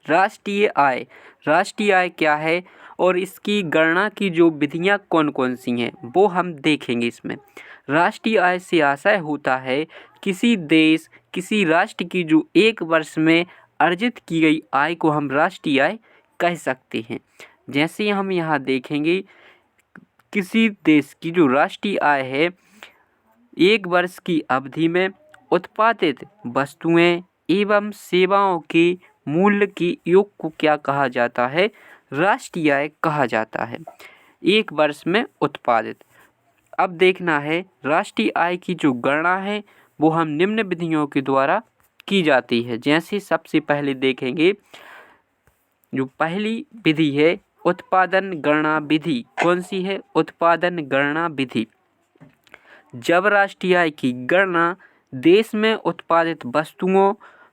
राष्ट्रीय आय क्या है और इसकी गणना की जो विधियाँ कौन कौन सी हैं वो हम देखेंगे इसमें। राष्ट्रीय आय से आशय होता है किसी देश, किसी राष्ट्र की जो एक वर्ष में अर्जित की गई आय को हम राष्ट्रीय आय कह सकते हैं। जैसे हम यहाँ देखेंगे, किसी देश की जो राष्ट्रीय आय है, एक वर्ष की अवधि में उत्पादित वस्तुएं एवं सेवाओं के मूल्य के योग को क्या कहा जाता है? राष्ट्रीय आय कहा जाता है। एक वर्ष में उत्पादित। अब देखना है राष्ट्रीय आय की जो गणना है वो हम निम्न विधियों के द्वारा की जाती है। जैसे सबसे पहले देखेंगे, जो पहली विधि है उत्पादन गणना विधि। कौन सी है? उत्पादन गणना विधि। जब राष्ट्रीय आय की गणना देश में उत्पादित वस्तुओं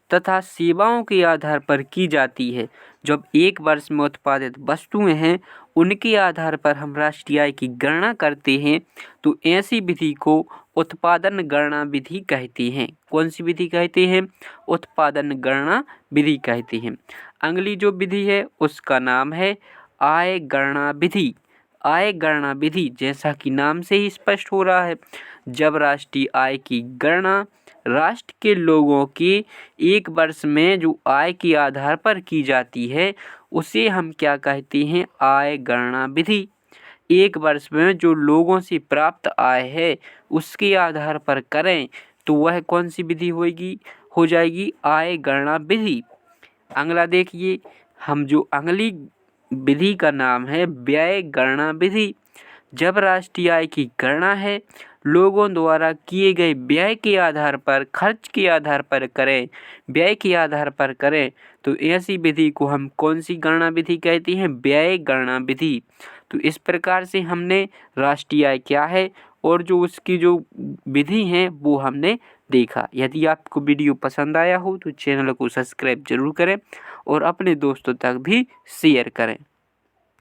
तथा सेवाओं के आधार पर की जाती है, जब एक वर्ष में उत्पादित वस्तुएं हैं उनके आधार पर हम राष्ट्रीय आय की गणना करते हैं, तो ऐसी विधि को उत्पादन गणना विधि कहते हैं। कौन सी विधि कहते हैं? उत्पादन गणना विधि कहते हैं। अगली जो विधि है उसका नाम है आय गणना विधि। आय गणना विधि जैसा कि नाम से ही स्पष्ट हो रहा है, जब राष्ट्रीय आय की गणना राष्ट्र के लोगों की एक वर्ष में जो आय के आधार पर की जाती है उसे हम क्या कहते हैं? आय गणना विधि। एक वर्ष में जो लोगों से प्राप्त आय है उसके आधार पर करें तो वह कौन सी विधि हो जाएगी? आय गणना विधि। अगला देखिए, हम जो अगली विधि का नाम है व्यय गणना विधि। जब राष्ट्रीय आय की गणना है लोगों द्वारा किए गए व्यय के आधार पर, खर्च के आधार पर करें, व्यय के आधार पर करें, तो ऐसी विधि को हम कौन सी गणना विधि कहते हैं? व्यय गणना विधि। तो इस प्रकार से हमने राष्ट्रीय आय क्या है और जो उसकी जो विधि है वो हमने देखा। यदि आपको वीडियो पसंद आया हो तो चैनल को सब्सक्राइब जरूर करें और अपने दोस्तों तक भी शेयर करें।